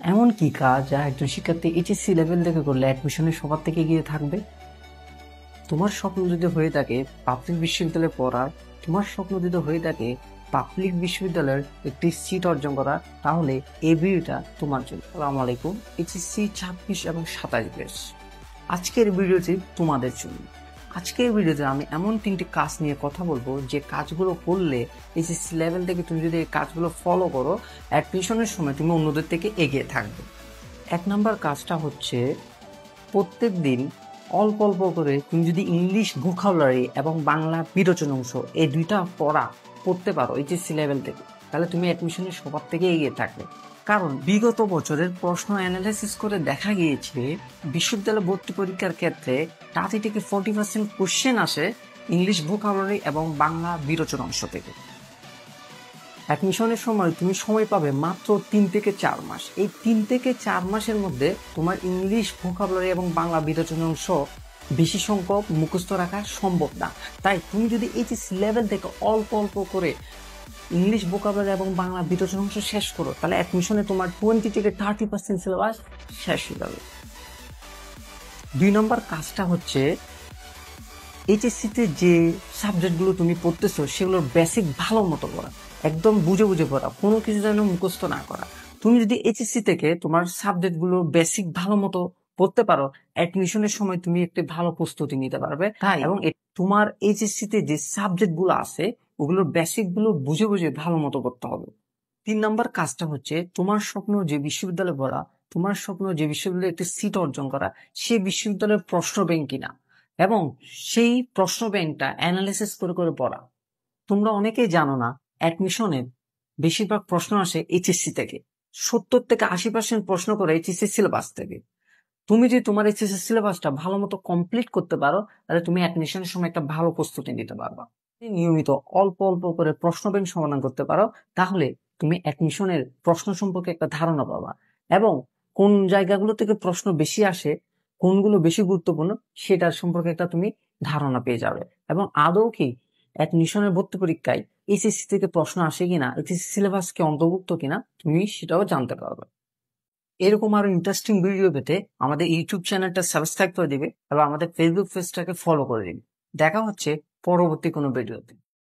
এমন কি কাজ যা একজন শিক্ষার্থী এইচএসসি লেভেল থেকে করলে অ্যাডমিশনে সবার থেকে এগিয়ে থাকবে? তোমার স্বপ্ন যদি হয়ে থাকে পাবলিক বিশ্ববিদ্যালয়ে পড়ার, তোমার স্বপ্ন যদি হয়ে থাকে পাবলিক বিশ্ববিদ্যালয়ের একটি সিট অর্জন করা, তাহলে এই ভিডিওটা তোমার জন্য। আসসালামু আলাইকুম। এইচএসসি 26 এবং 27 ব্যাচ, আজকের ভিডিওটি তোমাদের জন্য। আজকের ভিডিওতে আমি এমন 3টি কাজ নিয়ে কথা বলবো যে কাজগুলো করলে এইচএসসি লেভেল থেকে তুমি যদি এই কাজগুলো ফলো করো, অ্যাডমিশনের সময় তুমি অন্যদের থেকে এগিয়ে থাকবে। 1 নাম্বার কাজটা হচ্ছে প্রত্যেক দিন অল্প অল্প করে তুমি যদি ইংলিশ ভোকাবুলারি এবং বাংলা বিরোচন অংশ এই দুইটা পড়তে পারো এইচএসসি লেভেল থেকে, তাহলে তুমি অ্যাডমিশনের সবার থেকে এগিয়ে থাকবে। কারণ বিগত বছরের প্রশ্ন অ্যানালাইসিস করে দেখা গিয়েছে বিশ্ববিদ্যালয় ভর্তি পরীক্ষার ক্ষেত্রে 30 থেকে 40% কোশ্চেন আসে ইংলিশ ভোকাবুলারি এবং বাংলা বিরোচন অংশ থেকে। অ্যাডমিশনের সময় তুমি সময় পাবে মাত্র 3 থেকে 4 মাস। এই 3 থেকে 4 মাসের মধ্যে তোমার ইংলিশ ভোকাবুলারি এবং বাংলা বিরোচন অংশ বেশি সংখ্যক মুখস্থ রাখা সম্ভব না। তাই তুমি যদি এইচএসসি লেভেল থেকে অল্প অল্প করে ইংলিশ ভোকাবুলারি এবং বাংলা বিরোচন অংশ শেষ করো, তাহলে অ্যাডমিশনে তোমার 20 থেকে 30% সিলেবাস শেষ হয়ে যাবে। 2 নম্বর কাজটা হচ্ছে এইচএসসিতে যে সাবজেক্টগুলো তুমি পড়তেছো সেগুলোর বেসিক ভালো মতো পড়া, একদম বুঝে বুঝে পড়া, কোনো কিছু যেন মুখস্থ না করা। তুমি যদি এইচএসসি থেকে তোমার সাবজেক্টগুলো বেসিক ভালো মতো পড়তে পারো, অ্যাডমিশনের সময় তুমি একটি ভালো প্রস্তুতি নিতে পারবে। তাই এবং তোমার এইচএসসিতে যে সাবজেক্টগুলো আছে ওগুলোর বেসিক গুলো বুঝে বুঝে ভালো মতো করতে হবে। 3 নম্বর কাজটা হচ্ছে তোমার স্বপ্ন যে বিশ্ববিদ্যালয়ে পড়া, তোমার স্বপ্ন যে বিশ্ববিদ্যালয়ে একটি সিট অর্জন করা, সেই বিশ্ববিদ্যালয়ের প্রশ্ন ব্যাংক কিনা এবং সেই প্রশ্ন ব্যাংকটা অ্যানালিসিস করে করে পড়া। তোমরা অনেকেই জানো না, অ্যাডমিশনের বেশিরভাগ প্রশ্ন আসে এইচএসসি থেকে। 70 থেকে 80% প্রশ্ন করে এইচএসসি সিলেবাস থেকে। তুমি যদি তোমার এইচএসসি সিলেবাসটা ভালো মতো কমপ্লিট করতে পারো, তাহলে তুমি অ্যাডমিশনের সময় একটা ভালো প্রস্তুতি নিতে পারবা। নিয়মিত অল্প অল্প করে প্রশ্ন ব্যাংক সমাধান করতে পারো, তাহলে তুমি অ্যাডমিশনের প্রশ্ন সম্পর্কে একটা ধারণা পাবা এবং কোন জায়গাগুলো থেকে প্রশ্ন বেশি আসে, কোনগুলো বেশি গুরুত্বপূর্ণ সেটার সম্পর্কে একটা তুমি ধারণা পেয়ে যাবে। এবং আদৌ কি অ্যাডমিশনের ভর্তি পরীক্ষায় এইচএসসি থেকে প্রশ্ন আসে কিনা, এইচএসসি সিলেবাসকে অন্তর্ভুক্ত কিনা, তুমি সেটাও জানতে পারবে। এরকম আরো ইন্টারেস্টিং ভিডিও পেতে আমাদের ইউটিউব চ্যানেলটা সাবস্ক্রাইব করে দিবে এবং আমাদের ফেসবুক পেজটাকে ফলো করে দিবে। দেখা হচ্ছে পরবর্তী কোনো ভিডিওতে।